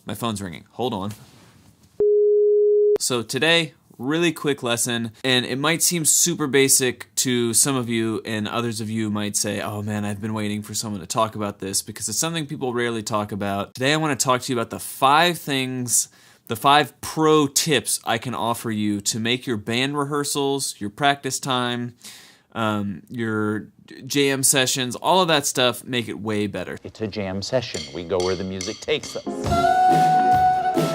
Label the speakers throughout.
Speaker 1: My phone's ringing. Hold on. So today, really quick lesson, and it might seem super basic to some of you, and others of you might say, oh man, I've been waiting for someone to talk about this because it's something people rarely talk about. Today I want to talk to you about the 5 pro tips I can offer you to make your band rehearsals, your practice time, your jam sessions, all of that stuff, make it way better.
Speaker 2: It's a jam session. We go where the music takes us.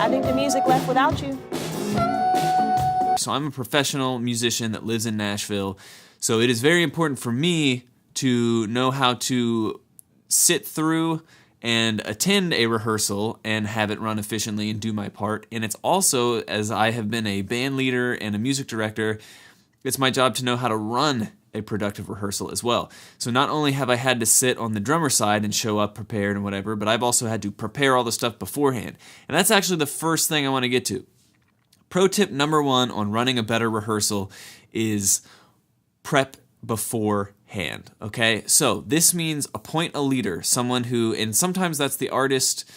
Speaker 3: I think the music left without you.
Speaker 1: So I'm a professional musician that lives in Nashville, so it is very important for me to know how to sit through and attend a rehearsal and have it run efficiently and do my part. And it's also, as I have been a band leader and a music director, it's my job to know how to run a productive rehearsal as well. So not only have I had to sit on the drummer side and show up prepared and whatever, but I've also had to prepare all the stuff beforehand. And that's actually the first thing I want to get to. Pro tip number 1 on running a better rehearsal is prep beforehand, okay? So this means appoint a leader, someone who, and sometimes that's the artist.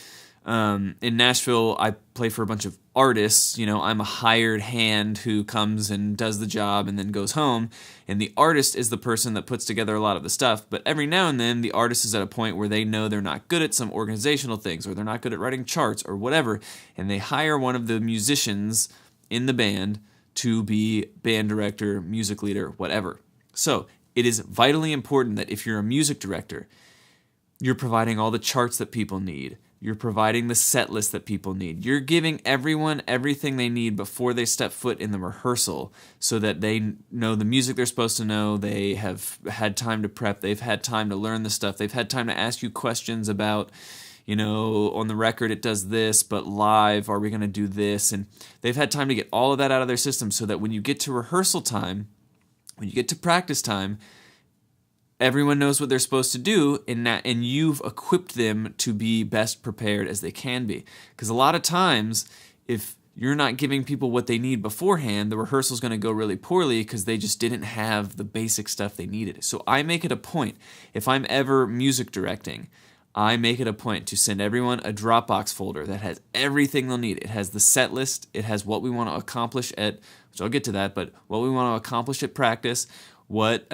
Speaker 1: In Nashville, I play for a bunch of artists. You know, I'm a hired hand who comes and does the job and then goes home. And the artist is the person that puts together a lot of the stuff. But every now and then, the artist is at a point where they know they're not good at some organizational things, or they're not good at writing charts or whatever. And they hire one of the musicians in the band to be band director, music leader, whatever. So it is vitally important that if you're a music director, you're providing all the charts that people need. You're providing the set list that people need. You're giving everyone everything they need before they step foot in the rehearsal so that they know the music they're supposed to know. They have had time to prep. They've had time to learn the stuff. They've had time to ask you questions about, you know, on the record it does this, but live, are we going to do this? And they've had time to get all of that out of their system so that when you get to rehearsal time, when you get to practice time, everyone knows what they're supposed to do, and you've equipped them to be best prepared as they can be. Because a lot of times, if you're not giving people what they need beforehand, the rehearsal's going to go really poorly because they just didn't have the basic stuff they needed. So I make it a point, if I'm ever music directing, I make it a point to send everyone a Dropbox folder that has everything they'll need. It has the set list, it has what we want to accomplish at, which I'll get to that, but what we want to accomplish at practice, what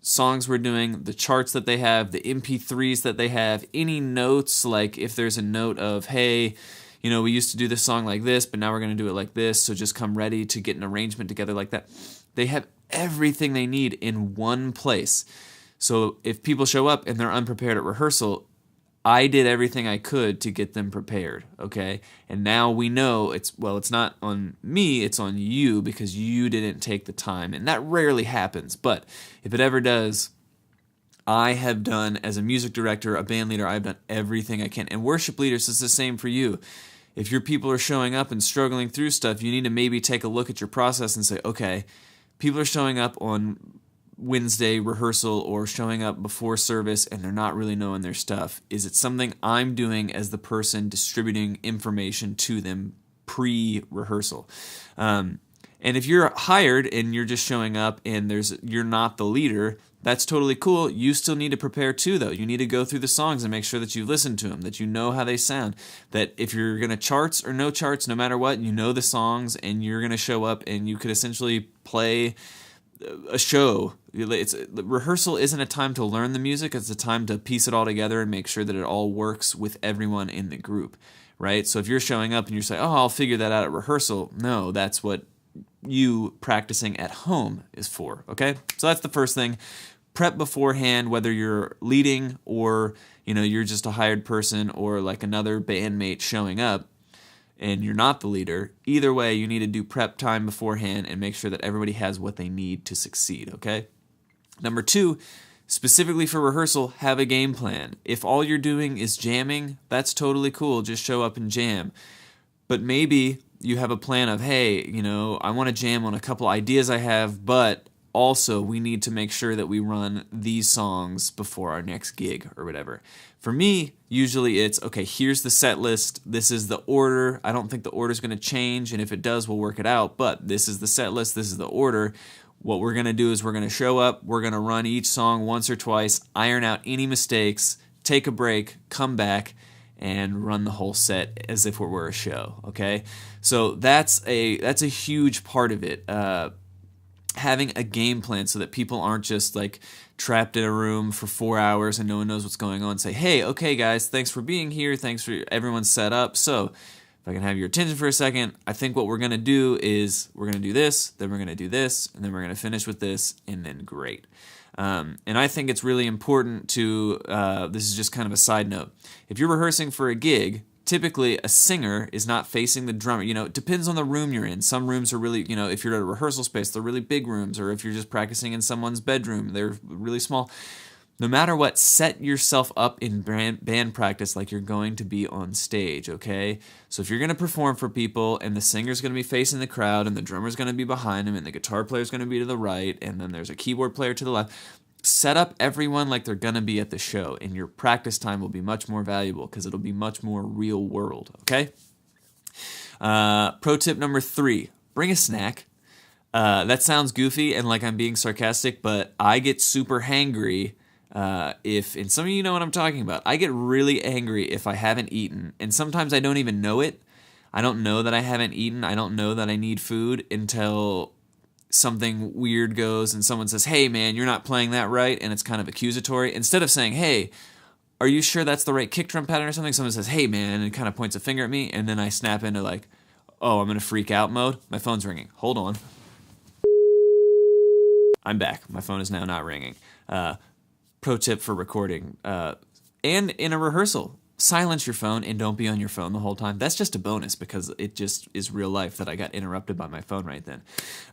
Speaker 1: songs we're doing, the charts that they have, the MP3s that they have, any notes, like if there's a note of, hey, you know, we used to do this song like this, but now we're going to do it like this, so just come ready to get an arrangement together like that. They have everything they need in one place. So if people show up and they're unprepared at rehearsal, I did everything I could to get them prepared, okay? And now we know it's not on me, it's on you because you didn't take the time. And that rarely happens, but if it ever does, I have done, as a music director, a band leader, I've done everything I can. And worship leaders, is the same for you. If your people are showing up and struggling through stuff, you need to maybe take a look at your process and say, okay, people are showing up on Wednesday rehearsal or showing up before service and they're not really knowing their stuff. Is it something I'm doing as the person distributing information to them pre-rehearsal? And if you're hired and you're just showing up and you're not the leader, that's totally cool. You still need to prepare too, though. You need to go through the songs and make sure that you listen to them, that you know how they sound, that if you're going to charts or no charts, no matter what, you know the songs and you're going to show up and you could essentially play a show. Rehearsal isn't a time to learn the music, it's a time to piece it all together and make sure that it all works with everyone in the group, right? So if you're showing up and you're saying, oh, I'll figure that out at rehearsal, no, that's what you practicing at home is for, okay? So that's the first thing. Prep beforehand, whether you're leading or, you know, you're just a hired person or like another bandmate showing up and you're not the leader. Either way, you need to do prep time beforehand and make sure that everybody has what they need to succeed, okay? Number 2, specifically for rehearsal, have a game plan. If all you're doing is jamming, that's totally cool. Just show up and jam. But maybe you have a plan of, hey, you know, I want to jam on a couple ideas I have, but also we need to make sure that we run these songs before our next gig or whatever. For me, usually it's, okay, here's the set list. This is the order. I don't think the order's going to change, and if it does, we'll work it out. But this is the set list. This is the order. What we're going to do is we're going to show up. We're going to run each song once or twice, iron out any mistakes, take a break, come back, and run the whole set as if it were a show. Okay, so that's a huge part of it. Having a game plan so that people aren't just like trapped in a room for 4 hours and no one knows what's going on. Say, hey, okay, guys, thanks for being here. Thanks for everyone's set up. So if I can have your attention for a second, I think what we're going to do is we're going to do this, then we're going to do this, and then we're going to finish with this, and then great. And I think it's really important to, this is just kind of a side note, if you're rehearsing for a gig, typically a singer is not facing the drummer. You know, it depends on the room you're in. Some rooms are really, you know, if you're at a rehearsal space, they're really big rooms, or if you're just practicing in someone's bedroom, they're really small. No matter what, set yourself up in band practice like you're going to be on stage, okay? So if you're going to perform for people and the singer's going to be facing the crowd and the drummer's going to be behind him and the guitar player's going to be to the right and then there's a keyboard player to the left, set up everyone like they're going to be at the show, and your practice time will be much more valuable because it'll be much more real world, okay? Pro tip number 3, bring a snack. That sounds goofy and like I'm being sarcastic, but I get super hangry and some of you know what I'm talking about. I get really angry if I haven't eaten, and sometimes I don't even know it. I don't know that I haven't eaten. I don't know that I need food until something weird goes and someone says, hey man, you're not playing that right, and it's kind of accusatory. Instead of saying, hey, are you sure that's the right kick drum pattern or something, someone says, hey man, and kind of points a finger at me, and then I snap into like, oh, I'm in a freak out mode. My phone's ringing. Hold on. I'm back. My phone is now not ringing. Pro tip for recording. And in a rehearsal, silence your phone and don't be on your phone the whole time. That's just a bonus because it just is real life that I got interrupted by my phone right then.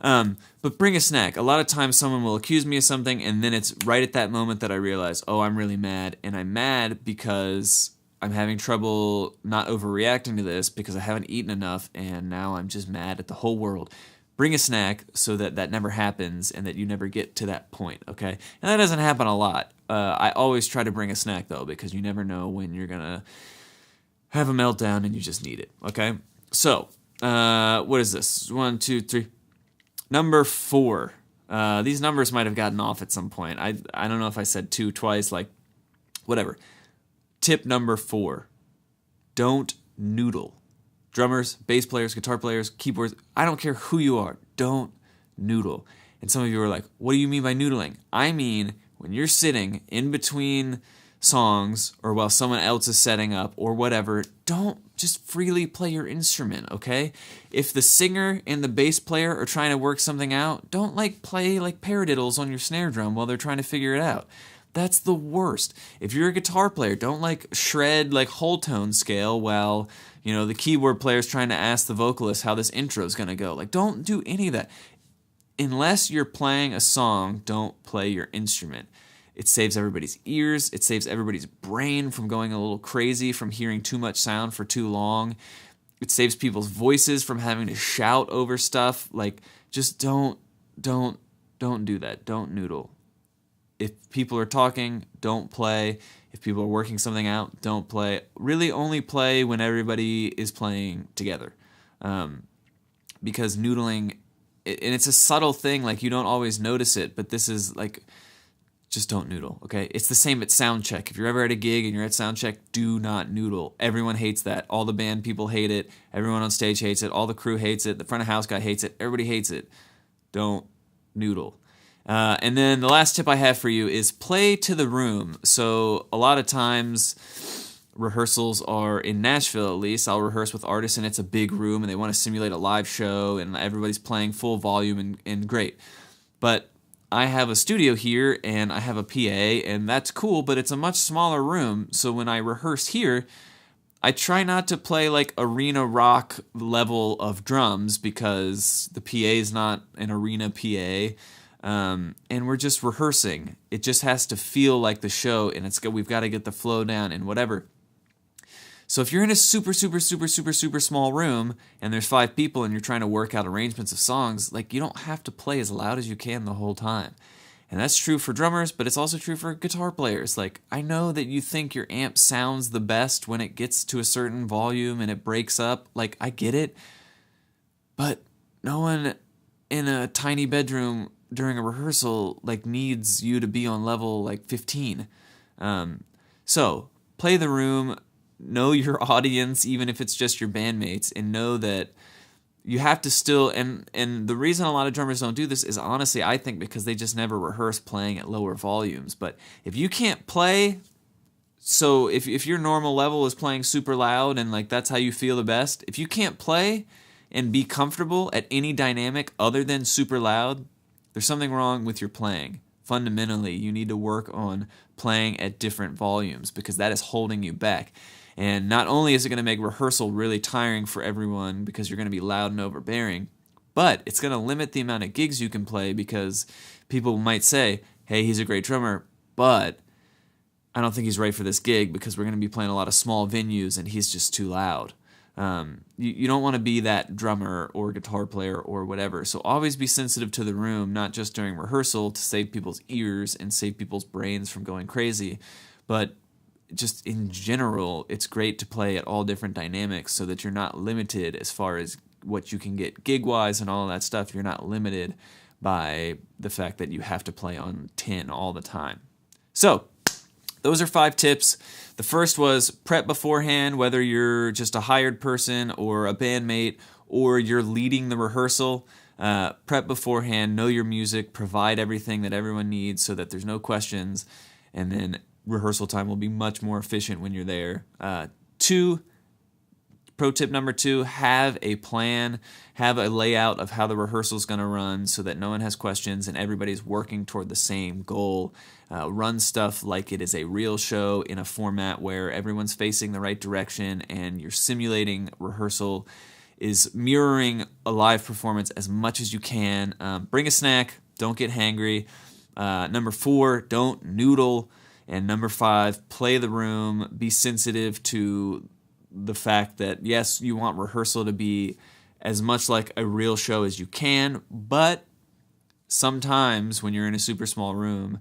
Speaker 1: But bring a snack. A lot of times someone will accuse me of something, and then it's right at that moment that I realize, oh, I'm really mad. And I'm mad because I'm having trouble not overreacting to this because I haven't eaten enough, and now I'm just mad at the whole world. Bring a snack so that that never happens and that you never get to that point, okay? And that doesn't happen a lot. I always try to bring a snack, though, because you never know when you're going to have a meltdown and you just need it, okay? So, what is this? 1, 2, 3. Number 4. These numbers might have gotten off at some point. I don't know if I said 2 twice, like, whatever. Tip number 4. Don't noodle. Drummers, bass players, guitar players, keyboards, I don't care who you are, don't noodle. And some of you are like, what do you mean by noodling? I mean, when you're sitting in between songs or while someone else is setting up or whatever, don't just freely play your instrument, okay? If the singer and the bass player are trying to work something out, don't play like paradiddles on your snare drum while they're trying to figure it out. That's the worst. If you're a guitar player, don't shred whole tone scale while, the keyboard player's trying to ask the vocalist how this intro is going to go. Don't do any of that. Unless you're playing a song, don't play your instrument. It saves everybody's ears. It saves everybody's brain from going a little crazy from hearing too much sound for too long. It saves people's voices from having to shout over stuff. Just don't do that. Don't noodle. If people are talking, don't play. If people are working something out, don't play. Really only play when everybody is playing together. Because noodling, and it's a subtle thing, you don't always notice it, but this is just don't noodle, okay? It's the same at sound check. If you're ever at a gig and you're at sound check, do not noodle. Everyone hates that. All the band people hate it. Everyone on stage hates it. All the crew hates it. The front of house guy hates it. Everybody hates it. Don't noodle. And then the last tip I have for you is play to the room. So a lot of times rehearsals are in Nashville, at least. I'll rehearse with artists and it's a big room and they want to simulate a live show and everybody's playing full volume and great. But I have a studio here and I have a PA and that's cool, but it's a much smaller room. So when I rehearse here, I try not to play arena rock level of drums because the PA is not an arena PA. And we're just rehearsing. It just has to feel like the show, and we've got to get the flow down and whatever. So if you're in a super, super, super, super, super small room and there's 5 people and you're trying to work out arrangements of songs, you don't have to play as loud as you can the whole time. And that's true for drummers, but it's also true for guitar players. I know that you think your amp sounds the best when it gets to a certain volume and it breaks up. I get it. But no one in a tiny bedroom during a rehearsal needs you to be on level 15. So play the room, know your audience, even if it's just your bandmates, and know that you have to still, and the reason a lot of drummers don't do this is honestly, I think, because they just never rehearse playing at lower volumes. But if you can't play, so if your normal level is playing super loud and like that's how you feel the best, if you can't play and be comfortable at any dynamic other than super loud, there's something wrong with your playing. Fundamentally, you need to work on playing at different volumes because that is holding you back. And not only is it going to make rehearsal really tiring for everyone because you're going to be loud and overbearing, but it's going to limit the amount of gigs you can play because people might say, hey, he's a great drummer, but I don't think he's right for this gig because we're going to be playing a lot of small venues and he's just too loud. You don't want to be that drummer or guitar player or whatever. So always be sensitive to the room, not just during rehearsal to save people's ears and save people's brains from going crazy, but just in general, it's great to play at all different dynamics so that you're not limited as far as what you can get gig-wise and all of that stuff. You're not limited by the fact that you have to play on 10 all the time. So those are 5 tips. The first was prep beforehand, whether you're just a hired person or a bandmate or you're leading the rehearsal. Prep beforehand, know your music, provide everything that everyone needs so that there's no questions, and then rehearsal time will be much more efficient when you're there. Pro tip number 2, have a plan, have a layout of how the rehearsal is going to run so that no one has questions and everybody's working toward the same goal. Run stuff like it is a real show in a format where everyone's facing the right direction and you're simulating rehearsal is mirroring a live performance as much as you can. Bring a snack, don't get hangry. Number 4, don't noodle. And number 5, play the room, be sensitive to the fact that, yes, you want rehearsal to be as much like a real show as you can, but sometimes when you're in a super small room,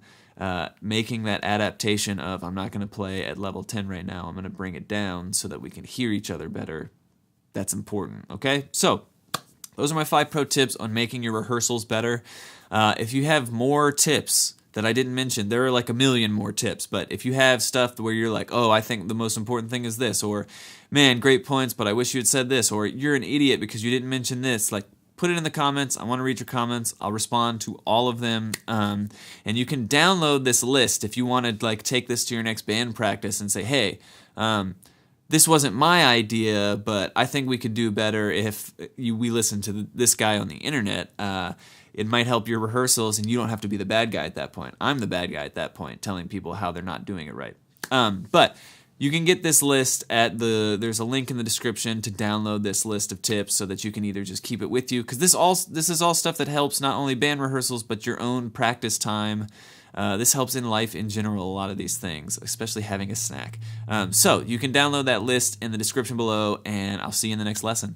Speaker 1: making that adaptation of, I'm not going to play at level 10 right now, I'm going to bring it down so that we can hear each other better, that's important, okay? So those are my 5 pro tips on making your rehearsals better. If you have more tips that I didn't mention, there are like a million more tips, but if you have stuff where you're like, oh, I think the most important thing is this, or man, great points, but I wish you had said this, or you're an idiot because you didn't mention this, like put it in the comments. I want to read your comments. I'll respond to all of them. And you can download this list if you want to like take this to your next band practice and say, hey, this wasn't my idea, but I think we could do better if we listen to this guy on the internet. It might help your rehearsals, and you don't have to be the bad guy at that point. I'm the bad guy at that point, telling people how they're not doing it right. But you can get this list there's a link in the description to download this list of tips so that you can either just keep it with you, because this is all stuff that helps not only band rehearsals, but your own practice time. This helps in life in general, a lot of these things, especially having a snack. So you can download that list in the description below, and I'll see you in the next lesson.